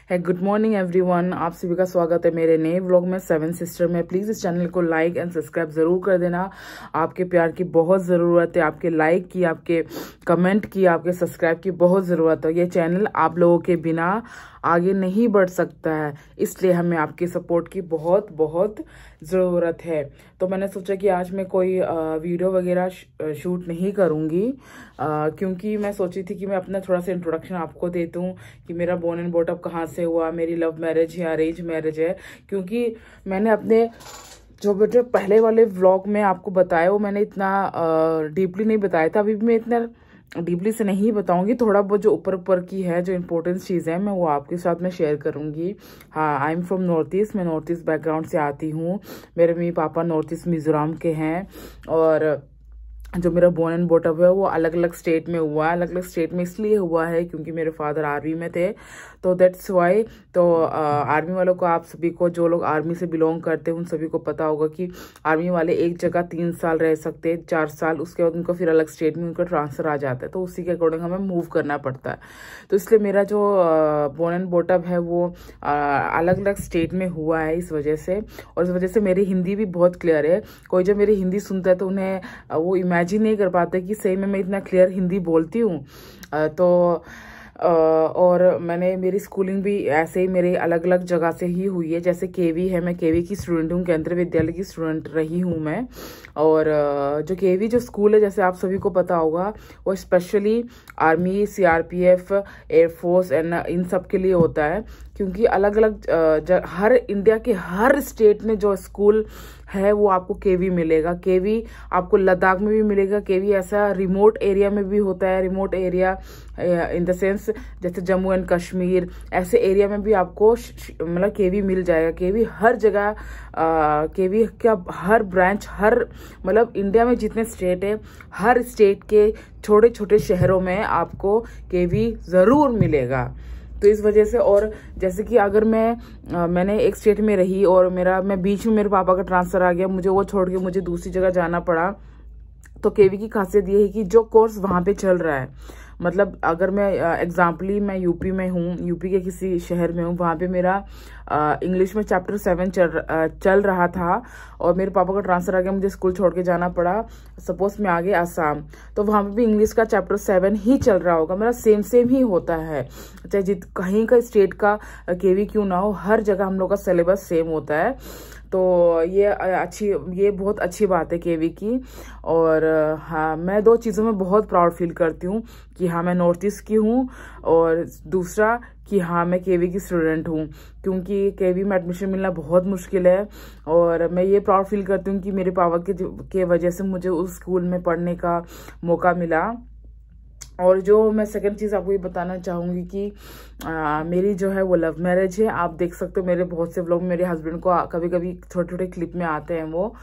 है good morning everyone, आप सभी का स्वागत है मेरे नए व्लॉग में 7 सिस्टर में। प्लीज़ इस चैनल को लाइक एंड सब्सक्राइब ज़रूर कर देना। आपके प्यार की बहुत ज़रूरत है, आपके लाइक की, आपके कमेंट की, आपके सब्सक्राइब की बहुत ज़रूरत है। ये चैनल आप लोगों के बिना आगे नहीं बढ़ सकता है, इसलिए हमें आपकी सपोर्ट की बहुत बहुत ज़रूरत है। तो मैंने सोचा कि आज मैं कोई वीडियो वगैरह शूट नहीं करूँगी, क्योंकि मैं सोची थी कि मैं अपना थोड़ा सा इंट्रोडक्शन आपको दे दूँ कि मेरा बोर्न एंड बॉट अप कहाँ से हुआ, मेरी लव मैरिज है अरेंज मैरिज है। क्योंकि मैंने अपने जो बेटे पहले वाले व्लॉग में आपको बताया वो मैंने इतना डीपली नहीं बताया था। अभी भी मैं इतना डीपली से नहीं बताऊंगी, थोड़ा बहुत जो ऊपर ऊपर की है, जो इम्पोर्टेंट चीज़ है, मैं वो आपके साथ में शेयर करूंगी। हाँ, I am from north east, मैं नॉर्थ ईस्ट बैकग्राउंड से आती हूँ। मेरे mummy papa north east Mizoram के हैं, और जो मेरा बोर्न एंड बॉट अप है वो अलग अलग स्टेट में हुआ है। अलग अलग स्टेट में इसलिए हुआ है क्योंकि मेरे फादर आर्मी में थे, तो दैट्स वाई। तो आर्मी वालों को, आप सभी को, जो लोग आर्मी से बिलोंग करते हैं उन सभी को पता होगा कि आर्मी वाले एक जगह 3 साल रह सकते हैं, 4 साल, उसके बाद उनको फिर अलग स्टेट में उनका ट्रांसफ़र आ जाता है, तो उसी के अकॉर्डिंग हमें मूव करना पड़ता है। तो इसलिए मेरा जो बोर्न एंड बॉट अप है वो अलग अलग स्टेट में हुआ है इस वजह से। और इस वजह से मेरी हिंदी भी बहुत क्लियर है। कोई जब मेरी हिंदी सुनता है तो उन्हें वो इमेजिन नहीं कर पाते कि सही में मैं इतना क्लियर हिंदी बोलती हूँ। और मैंने मेरी स्कूलिंग भी ऐसे ही मेरे अलग अलग जगह से ही हुई है। जैसे केवी है, मैं केवी की स्टूडेंट हूँ, केंद्रीय विद्यालय की स्टूडेंट रही हूँ मैं। और जो केवी जो स्कूल है, जैसे आप सभी को पता होगा, वो specially army, CRPF, air force and in सब के लिए होता है। क्योंकि अलग अलग हर इंडिया के हर स्टेट में जो स्कूल है वो आपको केवी मिलेगा। केवी आपको लद्दाख में भी मिलेगा। केवी ऐसा रिमोट एरिया में भी होता है। Remote area in the sense जैसे जम्मू एंड कश्मीर, ऐसे एरिया में भी आपको मतलब केवी मिल जाएगा। केवी हर जगह, केवी का हर ब्रांच, हर मतलब इंडिया में जितने स्टेट है, हर स्टेट के छोटे छोटे शहरों में आपको केवी ज़रूर मिलेगा। तो इस वजह से, और जैसे कि अगर मैंने एक स्टेट में रही और मैं बीच में मेरे पापा का ट्रांसफ़र आ गया, मुझे वो छोड़ के मुझे दूसरी जगह जाना पड़ा, तो केवी की खासियत ये है कि जो कोर्स वहाँ पे चल रहा है, मतलब अगर मैं एग्जाम्पली मैं यूपी में हूँ, यूपी के किसी शहर में हूँ, वहाँ पे मेरा इंग्लिश में चैप्टर 7 चल रहा था, और मेरे पापा का ट्रांसफ़र आ गया, मुझे स्कूल छोड़ के जाना पड़ा। सपोज मैं आ गई आसाम, तो वहाँ पे भी इंग्लिश का चैप्टर 7 ही चल रहा होगा। मेरा सेम ही होता है, चाहे कहीं का स्टेट का केवी क्यों ना हो, हर जगह हम लोग का सिलेबस सेम होता है। तो ये बहुत अच्छी बात है केवी की। और हाँ, मैं 2 चीज़ों में बहुत प्राउड फील करती हूँ कि हाँ, मैं नॉर्थ ईस्ट की हूँ, और दूसरा कि हाँ, मैं केवी की स्टूडेंट हूँ। क्योंकि केवी में एडमिशन मिलना बहुत मुश्किल है, और मैं ये प्राउड फील करती हूँ कि मेरे पापा के वजह से मुझे उस स्कूल में पढ़ने का मौका मिला। और जो मैं सेकंड चीज़ आपको ये बताना चाहूँगी कि मेरी जो है वो लव मैरिज है। आप देख सकते हो मेरे बहुत से व्लॉग, मेरे हस्बैंड को कभी कभी छोटे छोटे क्लिप में आते हैं वो।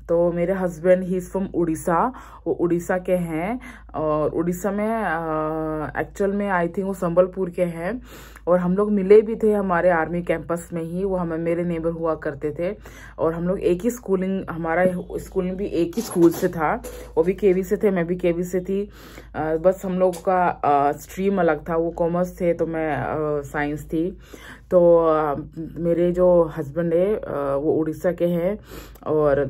तो मेरे husband he is from Orissa, वो उड़ीसा के हैं, और उड़ीसा में एक्चुअल में आई थिंक वो संबलपुर के हैं। और हम लोग मिले भी थे हमारे आर्मी कैंपस में ही, वो मेरे नेबर हुआ करते थे, और हम लोग एक ही स्कूलिंग, हमारा स्कूलिंग भी एक ही स्कूल से था। वो भी केवी से थे, मैं भी केवी से थी, बस हम लोग का स्ट्रीम अलग था। वो कॉमर्स थे तो मैं साइंस थी। तो मेरे जो हस्बैंड है वो उड़ीसा के हैं, और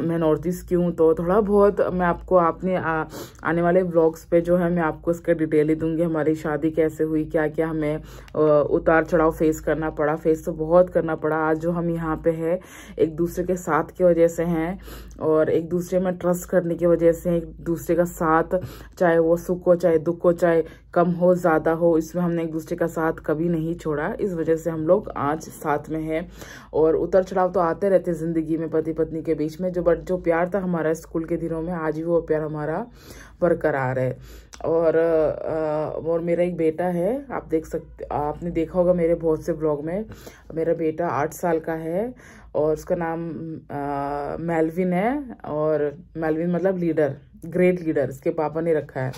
मैं नॉर्थ ईस्ट की हूँ। तो थोड़ा बहुत मैं आपको अपने आने वाले व्लॉग्स पे जो है मैं आपको इसका डिटेल ही दूंगी। हमारी शादी कैसे हुई, क्या क्या हमें उतार चढ़ाव फेस करना पड़ा। फेस तो बहुत करना पड़ा। आज जो हम यहाँ पे है एक दूसरे के साथ की वजह से हैं, और एक दूसरे में ट्रस्ट करने की वजह से, एक दूसरे का साथ, चाहे वो सुख हो चाहे दुख हो, चाहे कम हो ज़्यादा हो, इसमें हमने एक दूसरे का साथ कभी नहीं छोड़ा। इस वजह से हम लोग आज साथ में हैं। और उतार चढ़ाव तो आते रहते ज़िंदगी में पति पत्नी के बीच में, जो प्यार था हमारा स्कूल के दिनों में, आज भी वो प्यार हमारा बरकरार है। और मेरा एक बेटा है, आप देख सकते, आपने देखा होगा मेरे बहुत से ब्लॉग में। मेरा बेटा 8 साल का है, और उसका नाम मेलविन है। और मेलविन मतलब लीडर, ग्रेट लीडर, इसके पापा ने रखा है।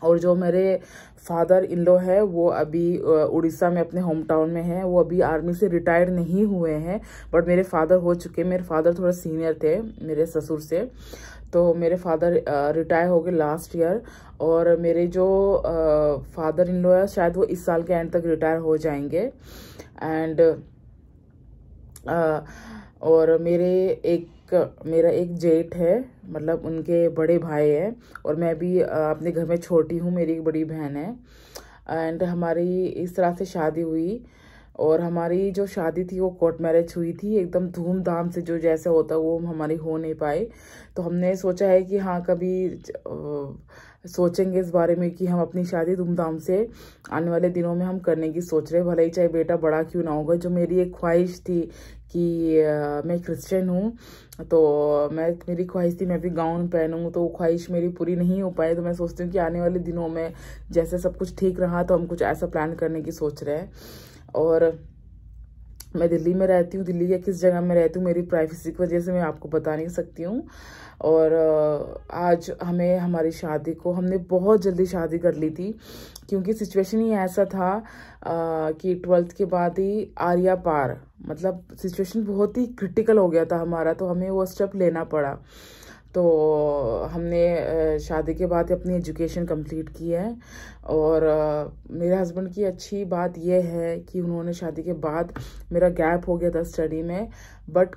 और जो मेरे फादर इन लॉ है वो अभी उड़ीसा में अपने होम टाउन में है। वो अभी आर्मी से रिटायर्ड नहीं हुए हैं, बट मेरे फादर हो चुके हैं। मेरे फादर थोड़ा सीनियर थे मेरे ससुर से। तो मेरे फादर रिटायर हो गए लास्ट ईयर, और मेरे जो फादर इन लॉ है शायद वो इस साल के एंड तक रिटायर हो जाएंगे। एंड और मेरा एक जेठ है, मतलब उनके बड़े भाई है, और मैं भी अपने घर में छोटी हूँ, मेरी एक बड़ी बहन है। एंड हमारी इस तरह से शादी हुई, और हमारी जो शादी थी वो कोर्ट मैरिज हुई थी, एकदम धूमधाम से, जो जैसे होता वो हमारी हो नहीं पाई। तो हमने सोचा है कि हाँ कभी सोचेंगे इस बारे में कि हम अपनी शादी धूमधाम से आने वाले दिनों में हम करने की सोच रहे, भले ही चाहे बेटा बड़ा क्यों ना होगा। जो मेरी एक ख्वाहिश थी कि मैं क्रिश्चियन हूँ, तो मेरी ख्वाहिश थी मैं भी गाउन पहनूँ, तो वो ख्वाहिश मेरी पूरी नहीं हो पाई। तो मैं सोचती हूँ कि आने वाले दिनों में जैसे सब कुछ ठीक रहा तो हम कुछ ऐसा प्लान करने की सोच रहे हैं। और मैं दिल्ली में रहती हूँ, दिल्ली के किस जगह में रहती हूँ मेरी प्राइवेसी की वजह से मैं आपको बता नहीं सकती हूँ। और आज हमारी शादी को हमने बहुत जल्दी शादी कर ली थी, क्योंकि सिचुएशन ही ऐसा था कि 12th के बाद ही आर्या पार, मतलब सिचुएशन बहुत ही क्रिटिकल हो गया था हमारा, तो हमें वो स्टेप लेना पड़ा। तो हमने शादी के बाद अपनी एजुकेशन कंप्लीट की है। और मेरे हस्बैंड की अच्छी बात यह है कि उन्होंने शादी के बाद, मेरा गैप हो गया था स्टडी में, बट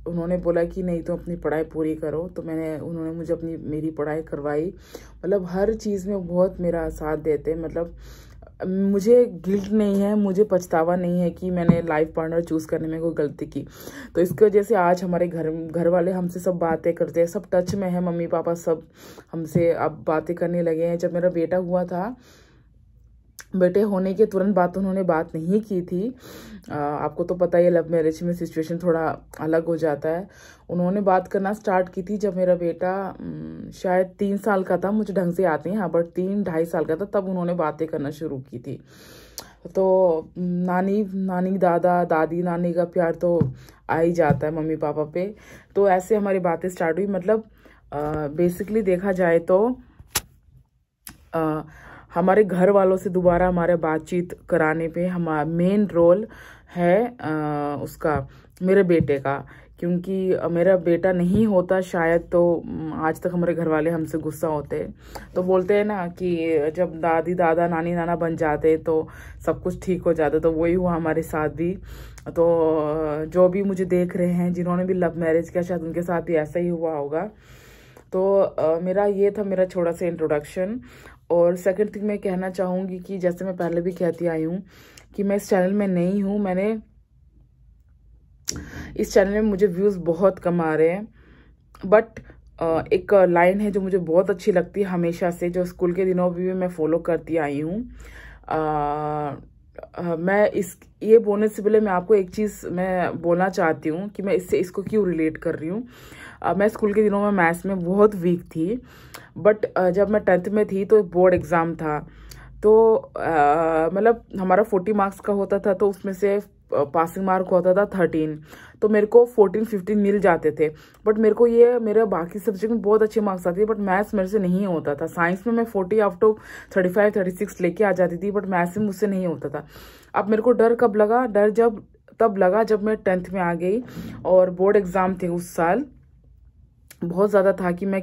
उन्होंने बोला कि नहीं तुम अपनी पढ़ाई पूरी करो। तो उन्होंने मुझे मेरी पढ़ाई करवाई, मतलब हर चीज़ में बहुत मेरा साथ देते, मतलब मुझे गिल्ट नहीं है, मुझे पछतावा नहीं है कि मैंने लाइफ पार्टनर चूज करने में कोई गलती की। तो इसकी वजह से आज हमारे घर वाले हमसे सब बातें करते हैं, सब टच में है, मम्मी पापा सब हमसे अब बातें करने लगे हैं। जब मेरा बेटा हुआ था, बेटे होने के तुरंत बाद उन्होंने बात नहीं की थी। आपको तो पता ही है लव मैरिज में सिचुएशन थोड़ा अलग हो जाता है। उन्होंने बात करना स्टार्ट की थी जब मेरा बेटा शायद 3 साल का था, मुझे ढंग से आते हैं हाँ, बट 3-2.5 साल का था, तब उन्होंने बातें करना शुरू की थी। तो नानी दादा दादी नानी का प्यार तो आ ही जाता है मम्मी पापा पे। तो ऐसे हमारी बातें स्टार्ट हुई। मतलब बेसिकली देखा जाए तो हमारे घर वालों से दोबारा हमारे बातचीत कराने पे मेन रोल है उसका, मेरे बेटे का, क्योंकि मेरा बेटा नहीं होता शायद तो आज तक हमारे घर वाले हमसे गुस्सा होते। तो बोलते हैं ना कि जब दादी दादा नानी नाना बन जाते तो सब कुछ ठीक हो जाता, तो वही हुआ हमारे साथ भी। तो जो भी मुझे देख रहे हैं जिन्होंने भी लव मैरिज किया, शायद उनके साथ भी ऐसा ही हुआ होगा। तो मेरा ये था मेरा छोटा सा इंट्रोडक्शन। और सेकंड थिंग मैं कहना चाहूँगी कि जैसे मैं पहले भी कहती आई हूँ कि मैं इस चैनल में नई हूँ, इस चैनल में मुझे व्यूज़ बहुत कम आ रहे हैं, बट एक लाइन है जो मुझे बहुत अच्छी लगती है हमेशा से, जो स्कूल के दिनों भी मैं फॉलो करती आई हूँ। मैं ये बोलने से पहले मैं आपको एक चीज़ मैं बोलना चाहती हूँ कि मैं इसको क्यों रिलेट कर रही हूँ। मैं स्कूल के दिनों में मैथ्स में बहुत वीक थी, बट जब मैं 10th में थी तो बोर्ड एग्ज़ाम था। तो मतलब हमारा 40 मार्क्स का होता था, तो उसमें से पासिंग मार्क होता था 13, तो मेरे को 14-15 मिल जाते थे। बट मेरे बाकी सब्जेक्ट में बहुत अच्छे मार्क्स आते थे, बट मैथ्स मेरे से नहीं होता था। साइंस में मैं 40 आउट ऑफ 35-36 लेके आ जाती थी, बट मैथ्स में मुझसे नहीं होता था। अब मेरे को डर कब लगा? तब लगा जब मैं 10th में आ गई और बोर्ड एग्ज़ाम थे उस साल। बहुत ज़्यादा था कि मैं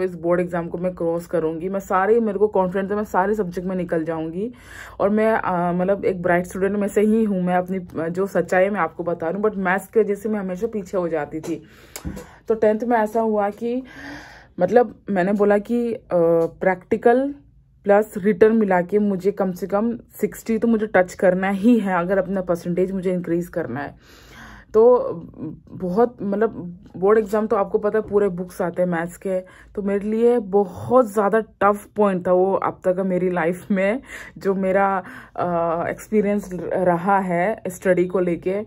इस बोर्ड एग्जाम को मैं क्रॉस करूंगी, मेरे को कॉन्फिडेंस है मैं सारे सब्जेक्ट में निकल जाऊंगी। और मैं मतलब एक ब्राइट स्टूडेंट में से ही हूँ, मैं अपनी जो सच्चाई है मैं आपको बता रही हूँ, बट मैथ्स की वजह से मैं हमेशा पीछे हो जाती थी। तो 10th में ऐसा हुआ कि मतलब मैंने बोला कि प्रैक्टिकल प्लस रिटर्न मिला के मुझे कम से कम 60 तो मुझे टच करना ही है, अगर अपना परसेंटेज मुझे इंक्रीज करना है। तो बहुत मतलब बोर्ड एग्जाम तो आपको पता है पूरे बुक्स आते हैं मैथ्स के, तो मेरे लिए बहुत ज़्यादा टफ पॉइंट था वो अब तक का मेरी लाइफ में, जो मेरा एक्सपीरियंस रहा है स्टडी को लेके।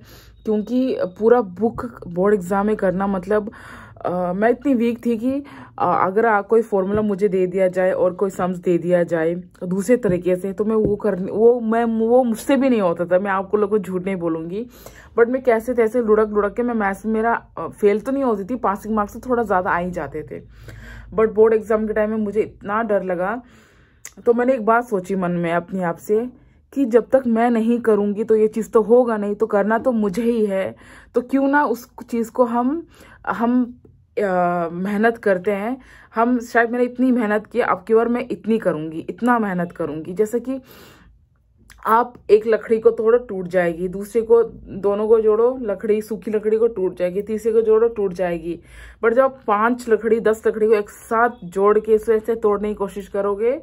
क्योंकि पूरा बुक बोर्ड एग्जाम में करना मतलब मैं इतनी वीक थी कि अगर कोई फॉर्मूला मुझे दे दिया जाए और कोई सम्स दे दिया जाए तो दूसरे तरीके से, तो मैं वो मुझसे भी नहीं होता था। मैं आपको लोगों को झूठ नहीं बोलूंगी, बट मैं कैसे तैसे लुढ़क के मैं मैथ्स में मेरा फेल तो नहीं होती थी, पासिंग मार्क्स तो थोड़ा ज़्यादा आ ही जाते थे। बट बोर्ड एग्जाम के टाइम में मुझे इतना डर लगा, तो मैंने एक बात सोची मन में अपने आप से कि जब तक मैं नहीं करूंगी तो ये चीज़ तो होगा नहीं, तो करना तो मुझे ही है, तो क्यों ना उस चीज़ को हम मेहनत करते हैं, हम शायद मैंने इतनी मेहनत की, अब की बार मैं इतनी करूँगी, इतना मेहनत करूँगी। जैसे कि आप एक लकड़ी को तोड़ो टूट जाएगी, दूसरे को, दोनों को जोड़ो, लकड़ी, सूखी लकड़ी को टूट जाएगी, तीसरे को जोड़ो टूट जाएगी। बट जब आप 5 लकड़ी 10 लकड़ी को एक साथ जोड़ के इसे ऐसे तोड़ने की कोशिश करोगे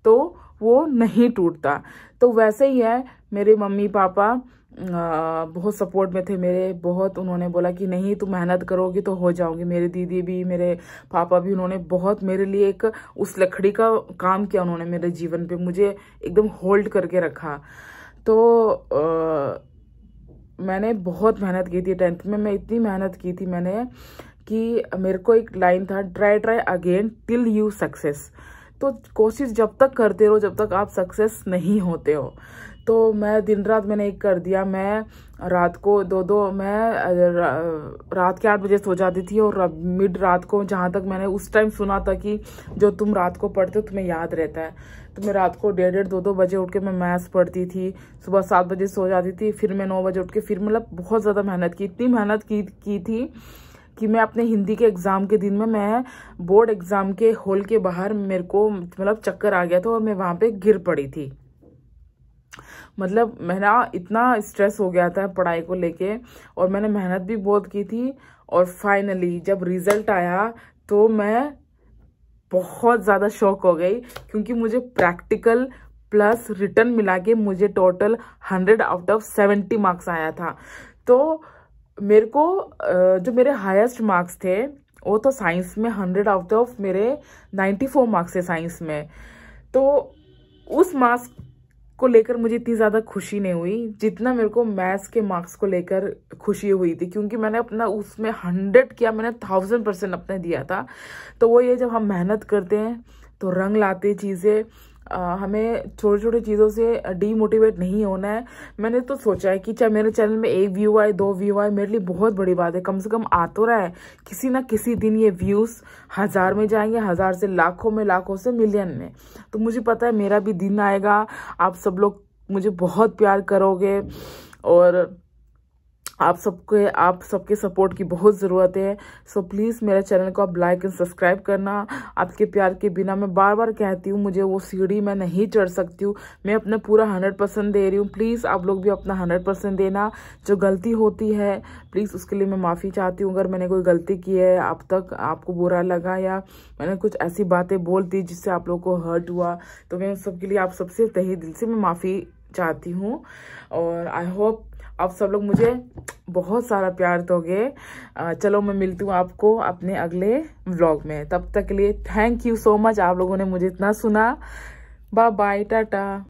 तो वो नहीं टूटता। तो वैसे ही है, मेरे मम्मी पापा बहुत सपोर्ट में थे मेरे, बहुत उन्होंने बोला कि नहीं तू मेहनत करोगी तो हो जाओगी। मेरे दीदी भी, मेरे पापा भी, उन्होंने बहुत मेरे लिए एक उस लकड़ी का काम किया उन्होंने मेरे जीवन पे, मुझे एकदम होल्ड करके रखा। तो मैंने बहुत मेहनत की थी 10th में, मैं इतनी मेहनत की थी मैंने कि मेरे को एक लाइन था, try try again till you success. तो कोशिश जब तक करते रहो जब तक आप सक्सेस नहीं होते हो। तो मैं दिन रात मैंने एक कर दिया, मैं रात को मैं रात के 8 बजे सो जाती थी, और मिड रात को, जहाँ तक मैंने उस टाइम सुना था कि जो तुम रात को पढ़ते हो तुम्हें याद रहता है, तो मैं रात को 1:30 2 बजे उठ के मैं मैथ्स पढ़ती थी, सुबह 7 बजे सो जाती थी, फिर मैं 9 बजे उठ के फिर मतलब बहुत ज़्यादा मेहनत की, इतनी मेहनत की थी कि मैं अपने हिंदी के एग्ज़ाम के दिन में, मैं बोर्ड एग्ज़ाम के हॉल के बाहर मेरे को मतलब चक्कर आ गया था और मैं वहाँ पे गिर पड़ी थी। मतलब मेरा इतना स्ट्रेस हो गया था पढ़ाई को लेके, और मैंने मेहनत भी बहुत की थी। और फाइनली जब रिजल्ट आया तो मैं बहुत ज़्यादा शॉक हो गई, क्योंकि मुझे प्रैक्टिकल प्लस रिटन मिला के मुझे टोटल 100 आउट ऑफ 70 मार्क्स आया था। तो मेरे को जो मेरे हाईएस्ट मार्क्स थे वो तो साइंस में 100 आउट ऑफ मेरे 94 मार्क्स है साइंस में। तो उस मार्क्स को लेकर मुझे इतनी ज़्यादा खुशी नहीं हुई जितना मेरे को मैथ्स के मार्क्स को लेकर खुशी हुई थी, क्योंकि मैंने अपना उसमें 100 किया, मैंने 1000% अपने दिया था। तो वो ये, जब हम मेहनत करते हैं तो रंग लाते चीज़ें, हमें छोटी छोटी चीज़ों से डीमोटिवेट नहीं होना है। मैंने तो सोचा है कि चाहे मेरे चैनल में 1 व्यू आए 2 व्यू आए, मेरे लिए बहुत बड़ी बात है, कम से कम आ तो रहा है। किसी ना किसी दिन ये व्यूज़ 1000 में जाएंगे, 1000 से लाखों में, लाखों से मिलियन में। तो मुझे पता है मेरा भी दिन आएगा, आप सब लोग मुझे बहुत प्यार करोगे, और आप सबके सपोर्ट की बहुत ज़रूरत है। सो प्लीज़ मेरे चैनल को आप लाइक एंड सब्सक्राइब करना। आपके प्यार के बिना, मैं बार बार कहती हूँ, मुझे वो सीढ़ी मैं नहीं चढ़ सकती हूँ। मैं अपना पूरा 100% दे रही हूँ, प्लीज़ आप लोग भी अपना 100% देना। जो गलती होती है प्लीज़ उसके लिए मैं माफ़ी चाहती हूँ। अगर मैंने कोई गलती की है, अब तक आपको बुरा लगा, या मैंने कुछ ऐसी बातें बोल दी जिससे आप लोग को हर्ट हुआ, तो मैं उस सब के लिए आप सबसे तहे दिल से मैं माफ़ी चाहती हूँ। और आई होप आप सब लोग मुझे बहुत सारा प्यार दोगे। चलो मैं मिलती हूँ आपको अपने अगले व्लॉग में, तब तक के लिए थैंक यू सो मच, आप लोगों ने मुझे इतना सुना। Bye bye, Tata.